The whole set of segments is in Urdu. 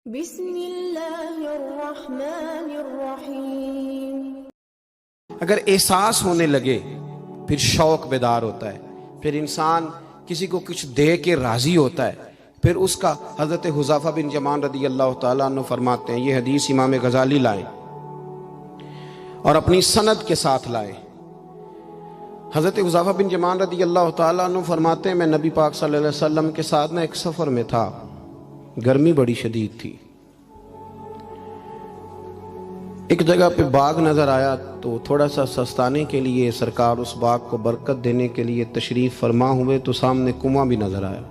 بسم اللہ الرحمن الرحیم۔ اگر احساس ہونے لگے پھر شوق بیدار ہوتا ہے، پھر انسان کسی کو کچھ دے کے راضی ہوتا ہے، پھر اس کا حضرت حذیفہ بن یمان رضی اللہ تعالیٰ عنہ فرماتے ہیں، یہ حدیث امام غزالی لائیں اور اپنی سند کے ساتھ لائیں۔ حضرت حذیفہ بن یمان رضی اللہ تعالیٰ عنہ فرماتے ہیں، میں نبی پاک صلی اللہ علیہ وسلم کے ساتھ ایک سفر میں تھا، گرمی بڑی شدید تھی۔ ایک جگہ پہ باغ نظر آیا تو تھوڑا سا سستانے کے لیے سرکار اس باغ کو برکت دینے کے لیے تشریف فرما ہوئے تو سامنے کنواں بھی نظر آیا،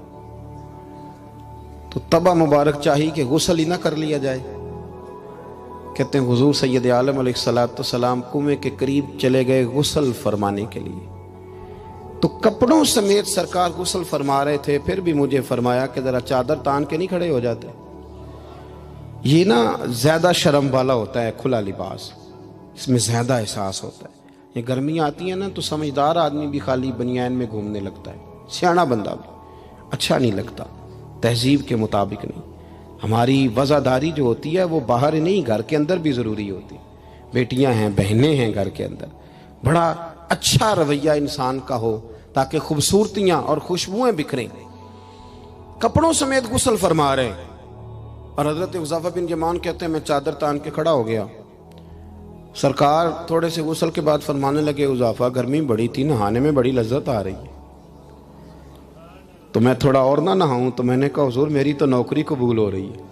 تو تبا مبارک چاہی کہ غسل ہی نہ کر لیا جائے۔ کہتے ہیں حضور سید عالم علیہ السلام کنویں کے قریب چلے گئے غسل فرمانے کے لیے، تو کپڑوں سمیت سرکار غسل فرما رہے تھے، پھر بھی مجھے فرمایا کہ ذرا چادر تان کے نہیں کھڑے ہو جاتے؟ یہ نا زیادہ شرم والا ہوتا ہے کھلا لباس، اس میں زیادہ احساس ہوتا ہے۔ یہ گرمیاں آتی ہیں نا تو سمجھدار آدمی بھی خالی بنیان میں گھومنے لگتا ہے، سیاںا بندہ بھی اچھا نہیں لگتا، تہذیب کے مطابق نہیں۔ ہماری وزاداری جو ہوتی ہے وہ باہر نہیں، گھر کے اندر بھی ضروری ہوتی ہے۔ بیٹیاں ہیں، بہنیں ہیں گھر کے اندر، بڑا اچھا رویہ انسان کا ہو تاکہ خوبصورتیاں اور خوشبوئیں بکھریں۔ کپڑوں سمیت غسل فرما رہے ہیں اور حضرت حذیفہ بن یمان کہتے ہیں میں چادر تان کے کھڑا ہو گیا۔ سرکار تھوڑے سے غسل کے بعد فرمانے لگے، حذیفہ گرمی بڑی تھی، نہانے میں بڑی لذت آ رہی ہے، تو میں تھوڑا اور نہ نہاؤں؟ تو میں نے کہا حضور میری تو نوکری قبول ہو رہی ہے،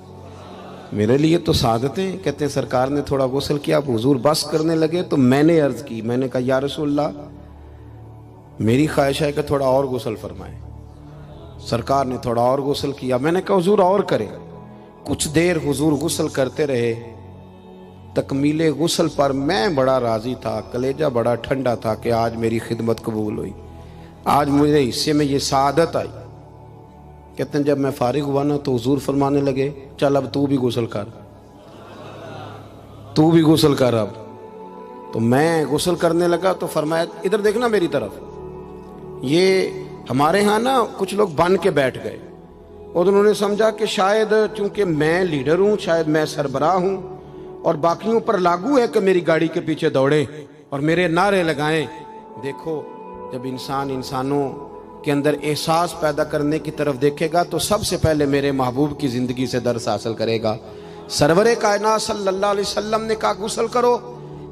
میرے لیے تو سعادتیں۔ کہتے ہیں سرکار نے تھوڑا غسل کیا، حضور بس کرنے لگے تو میں نے عرض کی، میں نے کہا یا رسول اللہ میری خواہش ہے کہ تھوڑا اور غسل فرمائیں۔ سرکار نے تھوڑا اور غسل کیا، میں نے کہا حضور اور کریں۔ کچھ دیر حضور غسل کرتے رہے، تکمیل غسل پر میں بڑا راضی تھا، کلیجہ بڑا ٹھنڈا تھا کہ آج میری خدمت قبول ہوئی، آج مجھے حصے میں یہ سعادت آئی۔ کہتے ہیں جب میں فارغ ہوا نا تو حضور فرمانے لگے چل اب تو بھی غسل کر، تو بھی غسل کر اب۔ تو میں غسل کرنے لگا تو فرمایا ادھر دیکھنا میری طرف۔ یہ ہمارے ہاں نا کچھ لوگ بن کے بیٹھ گئے اور انہوں نے سمجھا کہ شاید چونکہ میں لیڈر ہوں، شاید میں سربراہ ہوں اور باقیوں پر لاگو ہے کہ میری گاڑی کے پیچھے دوڑیں اور میرے نعرے لگائیں۔ دیکھو جب انسان انسانوں کے اندر احساس پیدا کرنے کی طرف دیکھے گا تو سب سے پہلے میرے محبوب کی زندگی سے درس حاصل کرے گا۔ سرور کائنات صلی اللہ علیہ وسلم نے کہا غسل کرو،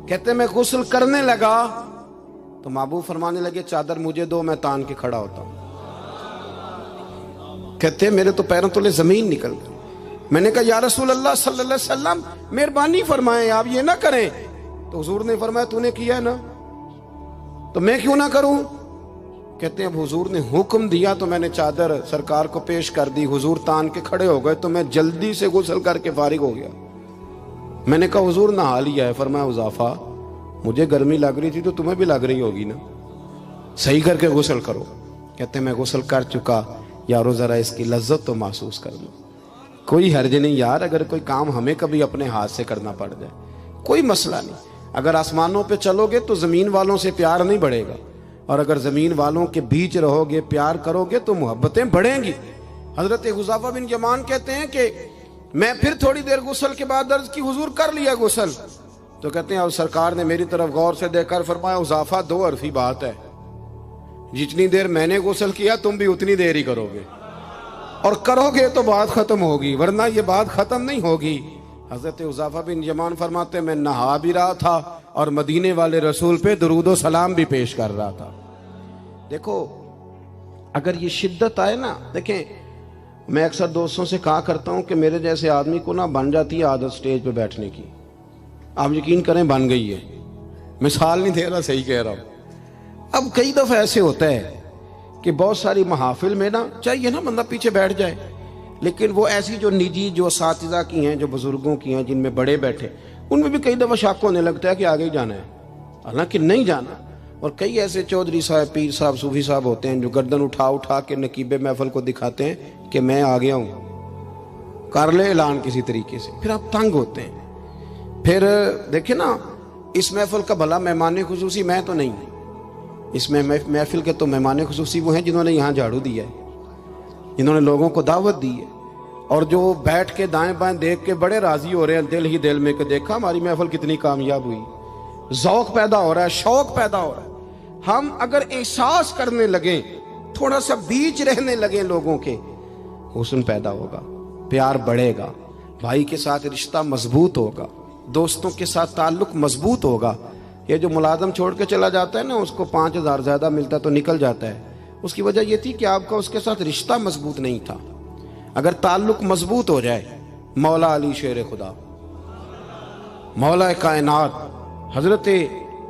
کہتے میں غسل کرنے لگا تو محبوب فرمانے لگے چادر مجھے دو، میں تان کے کھڑا ہوتا ہوں۔ کہتے ہیں میرے تو پیروں تلے زمین نکل گئی۔ میں نے کہا یا رسول اللہ صلی اللہ علیہ وسلم مہربانی فرمائیں آپ یہ نہ کریں۔ تو حضور نے فرمایا تو نے کیا ہے نا تو میں کیوں نہ کروں؟ کہتے ہیں اب حضور نے حکم دیا تو میں نے چادر سرکار کو پیش کر دی، حضور تان کے کھڑے ہو گئے تو میں جلدی سے غسل کر کے فارغ ہو گیا۔ میں نے کہا حضور نہا لیا ہے؟ فرمایا حذیفہ مجھے گرمی لگ رہی تھی تو تمہیں بھی لگ رہی ہوگی نا، صحیح کر کے غسل کرو۔ کہتے ہیں میں غسل کر چکا، یارو ذرا اس کی لذت تو محسوس کر لو۔ کوئی حرج نہیں یار، اگر کوئی کام ہمیں کبھی اپنے ہاتھ سے کرنا پڑ جائے کوئی مسئلہ نہیں۔ اگر آسمانوں پہ چلو گے تو زمین والوں سے پیار نہیں بڑھے گا، اور اگر زمین والوں کے بیچ رہو گے پیار کرو گے تو محبتیں بڑھیں گی۔ حضرت حذیفہ بن یمان کہتے ہیں کہ میں پھر تھوڑی دیر غسل کے بعد عرض کی حضور کر لیا غسل؟ تو کہتے ہیں اب سرکار نے میری طرف غور سے دیکھ کر فرمایا حذیفہ دو حرفی بات ہے، جتنی دیر میں نے غسل کیا تم بھی اتنی دیر ہی کرو گے، اور کرو گے تو بات ختم ہوگی ورنہ یہ بات ختم نہیں ہوگی۔ حضرت حذیفہ بن یمان فرماتے میں نہا بھی رہا تھا اور مدینے والے رسول پہ درود و سلام بھی پیش کر رہا تھا۔ دیکھو اگر یہ شدت آئے نا، دیکھیں میں اکثر دوستوں سے کہا کرتا ہوں کہ میرے جیسے آدمی کو نا بن جاتی ہے عادت سٹیج پہ بیٹھنے کی، آپ یقین کریں بن گئی ہے، مثال نہیں دے رہا، صحیح کہہ رہا ہوں۔ اب کئی دفعہ ایسے ہوتا ہے کہ بہت ساری محافل میں نا چاہیے نا بندہ پیچھے بیٹھ جائے، لیکن وہ ایسی جو نجی جو اساتذہ کی ہیں، جو بزرگوں کی ہیں، جن میں بڑے بیٹھے، ان میں بھی کئی دفعہ شک ہونے لگتا ہے کہ آگے ہی جانا ہے، حالانکہ نہیں جانا۔ اور کئی ایسے چودھری صاحب، پیر صاحب، صوفی صاحب ہوتے ہیں جو گردن اٹھا اٹھا کے نقیب محفل کو دکھاتے ہیں کہ میں آ گیا ہوں، کر لے اعلان کسی طریقے سے، پھر آپ تنگ ہوتے ہیں۔ پھر دیکھیں نا اس محفل کا بھلا مہمان خصوصی میں تو نہیں ہوں، اس میں محفل کے تو مہمان خصوصی وہ ہیں جنہوں نے یہاں جھاڑو دیا ہے، جنہوں نے لوگوں کو دعوت دی ہے، اور جو بیٹھ کے دائیں بائیں دیکھ کے بڑے راضی ہو رہے ہیں دل ہی دل میں کہ دیکھا ہماری محفل کتنی کامیاب ہوئی. ذوق پیدا ہو رہا ہے, شوق پیدا ہو رہا ہے. ہم اگر احساس کرنے لگیں, تھوڑا سا بیچ رہنے لگیں لوگوں کے, حسن پیدا ہوگا, پیار بڑھے گا, بھائی کے ساتھ رشتہ مضبوط ہوگا, دوستوں کے ساتھ تعلق مضبوط ہوگا. یہ جو ملازم چھوڑ کے چلا جاتا ہے نا, اس کو 5,000 زیادہ ملتا تو نکل جاتا ہے, اس کی وجہ یہ تھی کہ آپ کا اس کے ساتھ رشتہ مضبوط نہیں تھا. اگر تعلق مضبوط ہو جائے, مولا علی شیر خدا, مولا کائنات حضرت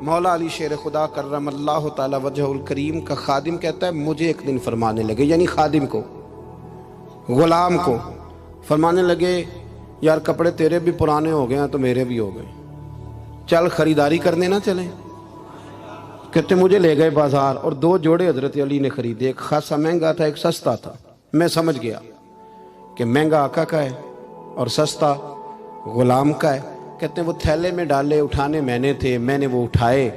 مولا علی شیر خدا کرم اللہ تعالی وجہ الکریم کا خادم کہتا ہے مجھے ایک دن فرمانے لگے, یعنی خادم کو, غلام کو فرمانے لگے, یار کپڑے تیرے بھی پرانے ہو گئے ہیں تو میرے بھی ہو گئے, چل خریداری کرنے نہ چلیں. کہتے مجھے لے گئے بازار اور 2 جوڑے حضرت علی نے خریدے, ایک خاصا مہنگا تھا, ایک سستا تھا. میں سمجھ گیا کہ مہنگا آقا کا ہے اور سستا غلام کا ہے. کہتے ہیں وہ تھیلے میں ڈالے, اٹھانے میں نے تھے, میں نے وہ اٹھائے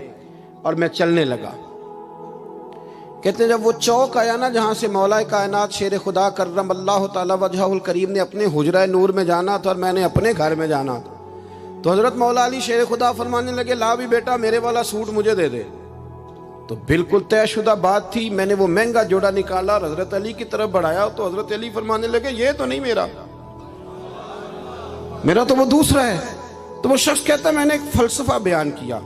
اور میں چلنے لگا. کہتے ہیں جب وہ چوک آیا نا جہاں سے مولا کائنات شیر خدا کرم اللہ تعالی وجہ الکریم نے اپنے حجرہ نور میں جانا تھا اور میں نے اپنے گھر میں جانا تھا, تو حضرت مولا علی شیر خدا فرمانے لگے لا بھی بیٹا میرے والا سوٹ مجھے دے دے. تو بالکل طے شدہ بات تھی. میں نے وہ مہنگا جوڑا نکالا اور حضرت علی کی طرف بڑھایا, تو حضرت علی فرمانے لگے یہ تو نہیں میرا تو وہ دوسرا ہے. تو وہ شخص کہتا ہے میں نے ایک فلسفہ بیان کیا,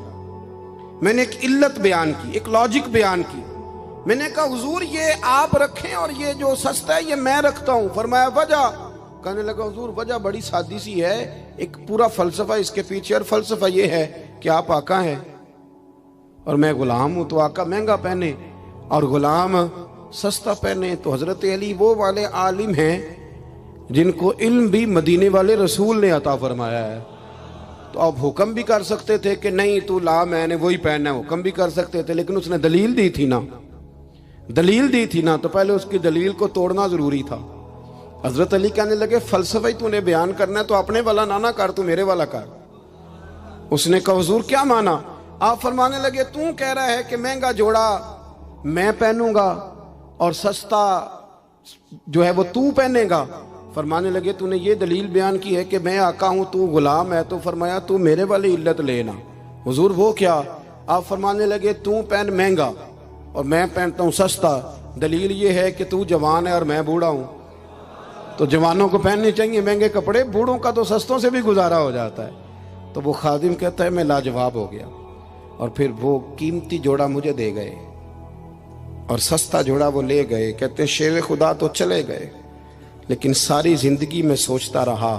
میں نے ایک علت بیان کی, ایک لاجک بیان کی. میں نے کہا حضور یہ آپ رکھیں اور یہ جو سستا ہے یہ میں رکھتا ہوں. فرمایا وجہ, کہنے لگا حضور وجہ بڑی سادی سی ہے, ایک پورا فلسفہ اس کے پیچھے, اور فلسفہ یہ ہے کہ آپ آقا ہیں اور میں غلام ہوں, تو آقا مہنگا پہنے اور غلام سستا پہنے. تو حضرت علی وہ والے عالم ہیں جن کو علم بھی مدینے والے رسول نے عطا فرمایا ہے. تو آپ حکم بھی کر سکتے تھے کہ نہیں تو لا, میں نے وہی پہننا ہے, حکم بھی کر سکتے تھے, لیکن اس نے دلیل دی تھی نا, دلیل دی تھی نا, تو پہلے اس کی دلیل کو توڑنا ضروری تھا. حضرت علی کہنے لگے فلسفہ ہی تو نے بیان کرنا ہے تو اپنے والا نہ کر, تو میرے والا کر. اس نے کہا حضور کیا مانا؟ آپ فرمانے لگے تو کہہ رہا ہے کہ مہنگا جوڑا میں پہنوں گا اور سستا جو ہے وہ تو پہنے گا. فرمانے لگے تو نے یہ دلیل بیان کی ہے کہ میں آقا ہوں تو غلام ہے, تو فرمایا تو میرے والی علت لینا. حضور وہ کیا؟ آپ فرمانے لگے تو پہن مہنگا اور میں پہنتا ہوں سستا. دلیل یہ ہے کہ تو جوان ہے اور میں بوڑھا ہوں, تو جوانوں کو پہننے چاہیے مہنگے کپڑے, بوڑھوں کا تو سستوں سے بھی گزارا ہو جاتا ہے. تو وہ خادم کہتا ہے میں لاجواب ہو گیا, اور پھر وہ قیمتی جوڑا مجھے دے گئے اور سستا جوڑا وہ لے گئے. کہتے ہیں شیر خدا تو چلے گئے, لیکن ساری زندگی میں سوچتا رہا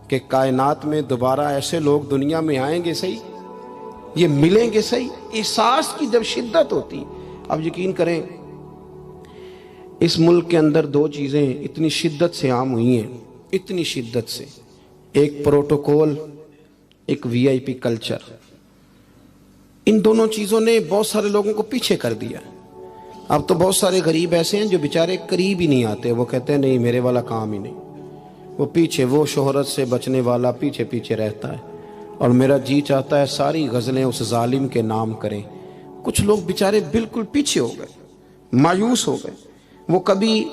کہ کائنات میں دوبارہ ایسے لوگ دنیا میں آئیں گے صحیح, یہ ملیں گے صحیح. احساس کی جب شدت ہوتی, اب یقین کریں اس ملک کے اندر 2 چیزیں اتنی شدت سے عام ہوئی ہیں, اتنی شدت سے, ایک پروٹوکول, ایک VIP کلچر. ان دونوں چیزوں نے بہت سارے لوگوں کو پیچھے کر دیا. اب تو بہت سارے غریب ایسے ہیں جو بیچارے قریب ہی نہیں آتے, وہ کہتے ہیں نہیں میرے والا کام ہی نہیں, وہ پیچھے, وہ شہرت سے بچنے والا پیچھے پیچھے رہتا ہے. اور میرا جی چاہتا ہے ساری غزلیں اس ظالم کے نام کریں. کچھ لوگ بیچارے بالکل پیچھے ہو گئے, مایوس ہو گئے. وہ کبھی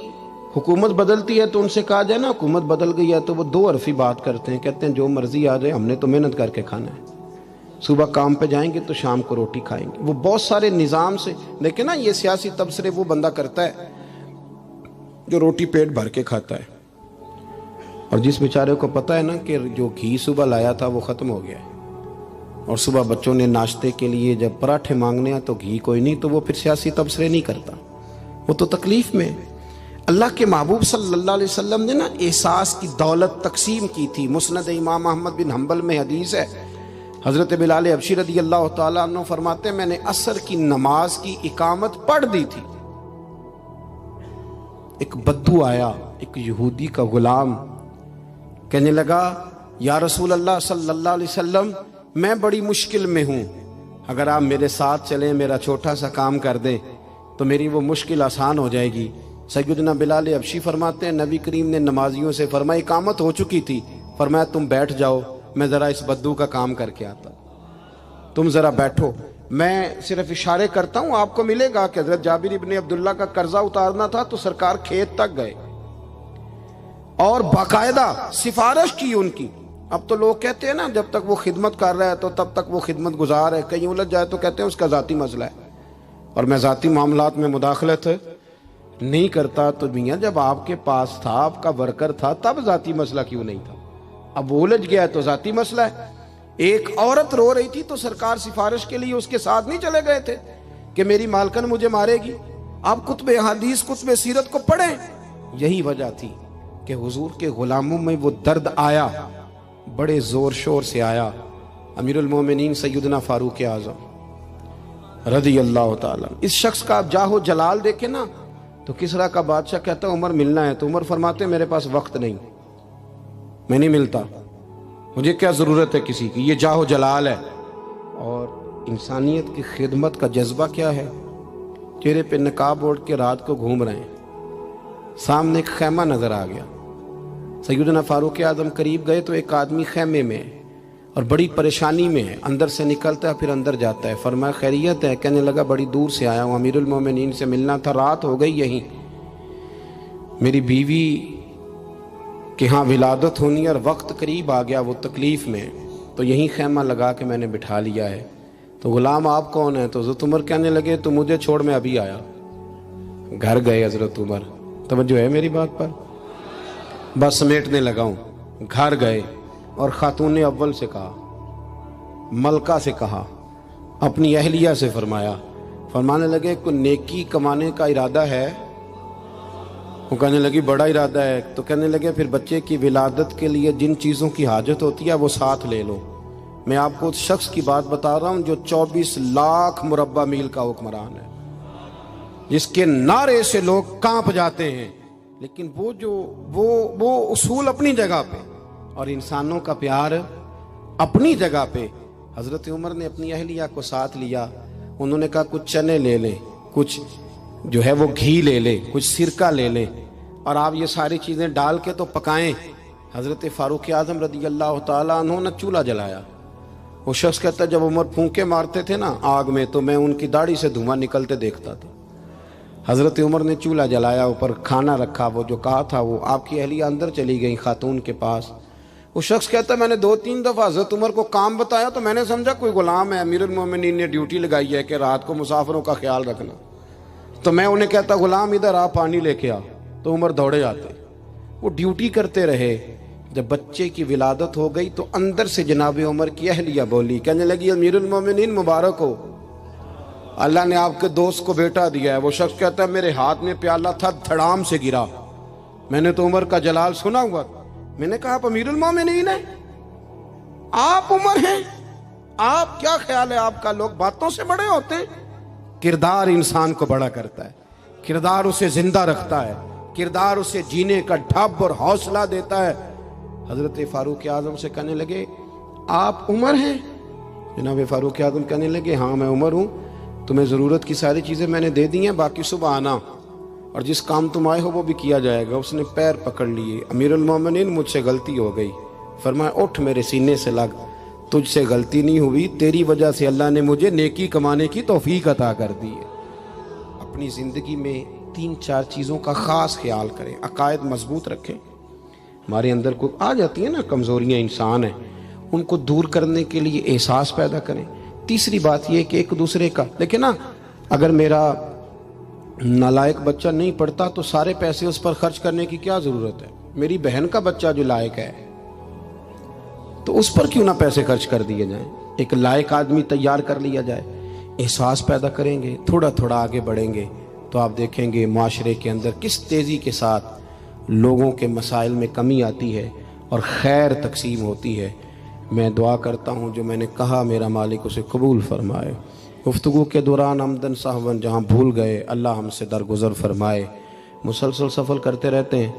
حکومت بدلتی ہے تو ان سے کہا جائے نا حکومت بدل گئی ہے, تو وہ 2 حرفی بات کرتے ہیں, کہتے ہیں جو مرضی آ جائے ہم نے تو محنت کر کے کھانا ہے, صبح کام پہ جائیں گے تو شام کو روٹی کھائیں گے. وہ بہت سارے نظام سے دیکھیں نا, یہ سیاسی تبصرے وہ بندہ کرتا ہے جو روٹی پیٹ بھر کے کھاتا ہے, اور جس بیچارے کو پتہ ہے نا کہ جو گھی صبح لایا تھا وہ ختم ہو گیا ہے, اور صبح بچوں نے ناشتے کے لیے جب پراٹھے مانگنے ہیں تو گھی کوئی نہیں, تو وہ پھر سیاسی تبصرے نہیں کرتا, وہ تو تکلیف میں. اللہ کے محبوب صلی اللہ علیہ وسلم نے نا احساس کی دولت تقسیم کی تھی. مسند امام احمد بن حنبل میں حدیث ہے, حضرت بلال حبشی رضی اللہ تعالیٰ عنہ فرماتے ہیں میں نے عصر کی نماز کی اقامت پڑھ دی تھی, ایک بدو آیا, ایک یہودی کا غلام, کہنے لگا یا رسول اللہ صلی اللہ علیہ وسلم میں بڑی مشکل میں ہوں, اگر آپ میرے ساتھ چلیں, میرا چھوٹا سا کام کر دیں تو میری وہ مشکل آسان ہو جائے گی. سیدنا بلال حبشی فرماتے ہیں نبی کریم نے نمازیوں سے فرمایا اقامت ہو چکی تھی, فرمایا تم بیٹھ جاؤ, میں ذرا اس بدو کا کام کر کے آتا, تم ذرا بیٹھو, میں صرف اشارے کرتا ہوں, آپ کو ملے گا کہ حضرت جابر ابن عبداللہ کا قرضہ اتارنا تھا تو سرکار کھیت تک گئے اور باقاعدہ سفارش کی ان کی. اب تو لوگ کہتے ہیں نا جب تک وہ خدمت کر رہا ہے تو تب تک وہ خدمت گزار ہے، کہیں الجھ جائے تو کہتے ہیں اس کا ذاتی مسئلہ ہے، اور میں ذاتی معاملات میں مداخلت نہیں کرتا. تو میاں جب آپ کے پاس تھا، آپ کا ورکر تھا، تب ذاتی مسئلہ کیوں نہیں تھا؟ اب وہ الجھ گیا ہے تو ذاتی مسئلہ ہے. ایک عورت رو رہی تھی تو سرکار سفارش کے لیے اس کے ساتھ نہیں چلے گئے تھے کہ میری مالکن مجھے مارے گی؟ آپ کتب حدیث کتب سیرت کو پڑھیں. یہی وجہ تھی کہ حضور کے غلاموں میں وہ درد آیا، بڑے زور شور سے آیا. امیر المومنین سیدنا فاروق اعظم رضی اللہ تعالیٰ، اس شخص کا آپ جاہ و جلال دیکھیں نا تو کسرا کا بادشاہ کہتا ہے عمر ملنا ہے، تو عمر فرماتے میرے پاس وقت نہیں، میں نہیں ملتا، مجھے کیا ضرورت ہے کسی کی، یہ جاہ و جلال ہے. اور انسانیت کی خدمت کا جذبہ کیا ہے؟ چہرے پہ نقاب اوڑھ کے رات کو گھوم رہے ہیں، سامنے ایک خیمہ نظر آ گیا. سیدنا فاروق اعظم قریب گئے تو ایک آدمی خیمے میں ہے اور بڑی پریشانی میں ہے، اندر سے نکلتا ہے پھر اندر جاتا ہے. فرمایا خیریت ہے؟ کہنے لگا بڑی دور سے آیا ہوں، امیر المومنین سے ملنا تھا، رات ہو گئی، یہیں میری بیوی کہ ہاں ولادت ہونی اور وقت قریب آ گیا، وہ تکلیف میں، تو یہیں خیمہ لگا کے میں نے بٹھا لیا ہے. تو غلام آپ کون ہیں؟ تو حضرت عمر کہنے لگے تو مجھے چھوڑ میں ابھی آیا. گھر گئے حضرت عمر، توجہ ہے میری بات پر؟ بس سمیٹنے لگا ہوں. گھر گئے اور خاتون اول سے کہا، ملکہ سے کہا، اپنی اہلیہ سے فرمایا، فرمانے لگے کوئی نیکی کمانے کا ارادہ ہے؟ وہ کہنے لگی بڑا ارادہ ہے. تو کہنے لگے پھر بچے کی ولادت کے لیے جن چیزوں کی حاجت ہوتی ہے وہ ساتھ لے لو. میں آپ کو اس شخص کی بات بتا رہا ہوں جو 24 لاکھ مربع میل کا حکمران ہے، جس کے نعرے سے لوگ کانپ جاتے ہیں، لیکن وہ اصول اپنی جگہ پہ اور انسانوں کا پیار اپنی جگہ پہ. حضرت عمر نے اپنی اہلیہ کو ساتھ لیا. انہوں نے کہا کچھ چنے لے لیں، کچھ جو ہے وہ گھی لے لیں، کچھ سرکہ لے لیں، اور آپ یہ ساری چیزیں ڈال کے تو پکائیں. حضرت فاروق اعظم رضی اللہ تعالیٰ عنہ نے چولہا جلایا. وہ شخص کہتا ہے جب عمر پھونکے مارتے تھے نا آگ میں تو میں ان کی داڑھی سے دھواں نکلتے دیکھتا تھا. حضرت عمر نے چولہا جلایا، اوپر کھانا رکھا، وہ جو کہا تھا وہ آپ کی اہلیہ اندر چلی گئی خاتون کے پاس. وہ شخص کہتا ہے میں نے 2-3 دفعہ حضرت عمر کو کام بتایا تو میں نے سمجھا کوئی غلام ہے، امیر المومنین نے ڈیوٹی لگائی ہے کہ رات کو مسافروں کا خیال رکھنا. تو میں انہیں کہتا غلام ادھر آ پانی لے کے آ، تو عمر دوڑے آتے. وہ ڈیوٹی کرتے رہے. جب بچے کی ولادت ہو گئی تو اندر سے جناب عمر کی اہلیہ بولی، کہنے لگی امیر المومنین مبارک ہو، اللہ نے آپ کے دوست کو بیٹا دیا ہے. وہ شخص کہتا ہے میرے ہاتھ میں پیالہ تھا، دھڑام سے گرا، میں نے تو عمر کا جلال سنا ہوا. میں نے کہا آپ امیر المومنین ہیں، آپ عمر ہیں، آپ کیا خیال ہے آپ کا؟ لوگ باتوں سے بڑے ہوتے ہیں. کردار انسان کو بڑا کرتا ہے، کردار اسے زندہ رکھتا ہے، کردار اسے جینے کا ڈھب اور حوصلہ دیتا ہے. حضرت فاروق اعظم سے کہنے لگے آپ عمر ہیں؟ جناب فاروق اعظم کہنے لگے ہاں میں عمر ہوں، تمہیں ضرورت کی ساری چیزیں میں نے دے دی ہیں، باقی صبح آنا اور جس کام تم آئے ہو وہ بھی کیا جائے گا. اس نے پیر پکڑ لیے. امیر المومنین مجھ سے غلطی ہو گئی. فرمایا اٹھ میرے سینے سے لگ، تجھ سے غلطی نہیں ہوئی، تیری وجہ سے اللہ نے مجھے نیکی کمانے کی توفیق عطا کر دی ہے. اپنی زندگی میں 3-4 چیزوں کا خاص خیال کریں. عقائد مضبوط رکھیں. ہمارے اندر کو آ جاتی ہیں نا کمزوریاں، انسان ہیں، ان کو دور کرنے کے لیے احساس پیدا کریں. تیسری بات یہ کہ ایک دوسرے کا دیکھیں نا، اگر میرا نالائق بچہ نہیں پڑھتا تو سارے پیسے اس پر خرچ کرنے کی کیا ضرورت ہے؟ میری بہن کا بچہ جو لائق ہے تو اس پر کیوں نہ پیسے خرچ کر دیے جائیں، ایک لائق آدمی تیار کر لیا جائے. احساس پیدا کریں گے، تھوڑا تھوڑا آگے بڑھیں گے تو آپ دیکھیں گے معاشرے کے اندر کس تیزی کے ساتھ لوگوں کے مسائل میں کمی آتی ہے اور خیر تقسیم ہوتی ہے. میں دعا کرتا ہوں جو میں نے کہا میرا مالک اسے قبول فرمائے. گفتگو کے دوران عمدن سہون جہاں بھول گئے اللہ ہم سے درگزر فرمائے. مسلسل سفر کرتے رہتے ہیں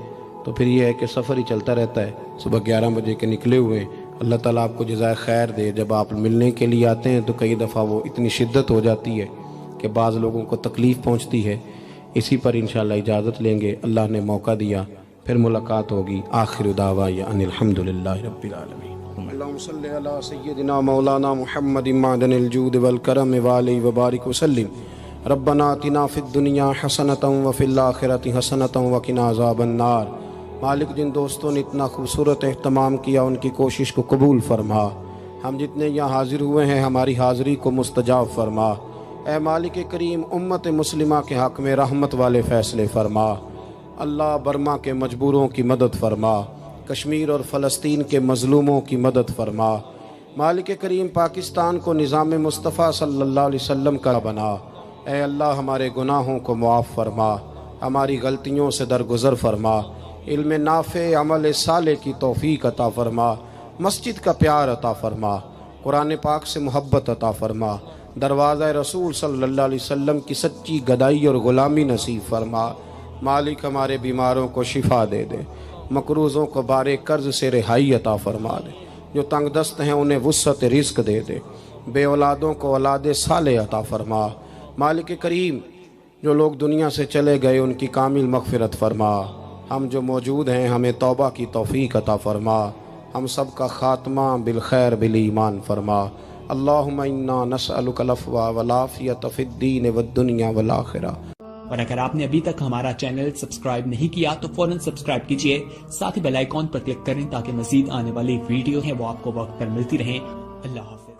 تو پھر یہ ہے کہ سفر ہی چلتا رہتا ہے. صبح 11 بجے کے نکلے ہوئے ہیں. اللہ تعالیٰ آپ کو جزائے خیر دے. جب آپ ملنے کے لیے آتے ہیں تو کئی دفعہ وہ اتنی شدت ہو جاتی ہے کہ بعض لوگوں کو تکلیف پہنچتی ہے. اسی پر انشاءاللہ اجازت لیں گے. اللہ نے موقع دیا، پھر ملاقات ہوگی. آخر دعوانا ان الحمدللہ رب العالمین. اللہم صلی علی سیدنا مولانا محمد معدن الجود والکرم وآلہ وبارک وسلم. ربنا آتنا فی الدنیا حسنۃ وفی الآخرۃ حسنۃ وقنا عذاب النار. مالک جن دوستوں نے اتنا خوبصورت اہتمام کیا ان کی کوشش کو قبول فرما، ہم جتنے یہاں حاضر ہوئے ہیں ہماری حاضری کو مستجاب فرما۔ اے مالک کریم امت مسلمہ کے حق میں رحمت والے فیصلے فرما۔ اللہ برما کے مجبوروں کی مدد فرما، کشمیر اور فلسطین کے مظلوموں کی مدد فرما۔ مالک کریم پاکستان کو نظام مصطفیٰ صلی اللہ علیہ وسلم کا بنا۔ اے اللہ ہمارے گناہوں کو معاف فرما، ہماری غلطیوں سے درگزر فرما، علم نافع عمل صالح کی توفیق عطا فرما، مسجد کا پیار عطا فرما، قرآن پاک سے محبت عطا فرما، دروازہ رسول صلی اللہ علیہ وسلم کی سچی گدائی اور غلامی نصیب فرما۔ مالک ہمارے بیماروں کو شفا دے دے، مقروضوں کو بارے قرض سے رہائی عطا فرما دے، جو تنگ دست ہیں انہیں وسعت رزق دے دے، بے اولادوں کو اولاد صالح عطا فرما۔ مالک کریم جو لوگ دنیا سے چلے گئے ان کی کامل مغفرت فرما، ہم جو موجود ہیں ہمیں توبہ کی توفیق عطا فرما، ہم سب کا خاتمہ بالخیر بالایمان فرما۔ اللہم انا نسألک العفو والعافیۃ فی الدین والدنیا والآخرہ۔ اور اگر آپ نے ابھی تک ہمارا چینل سبسکرائب نہیں کیا تو فوراً سبسکرائب کیجئے، ساتھ ہی بیل آئیکن پر کلک کریں تاکہ مزید آنے والی ویڈیو ہیں وہ آپ کو وقت پر ملتی رہیں۔ اللہ حافظ۔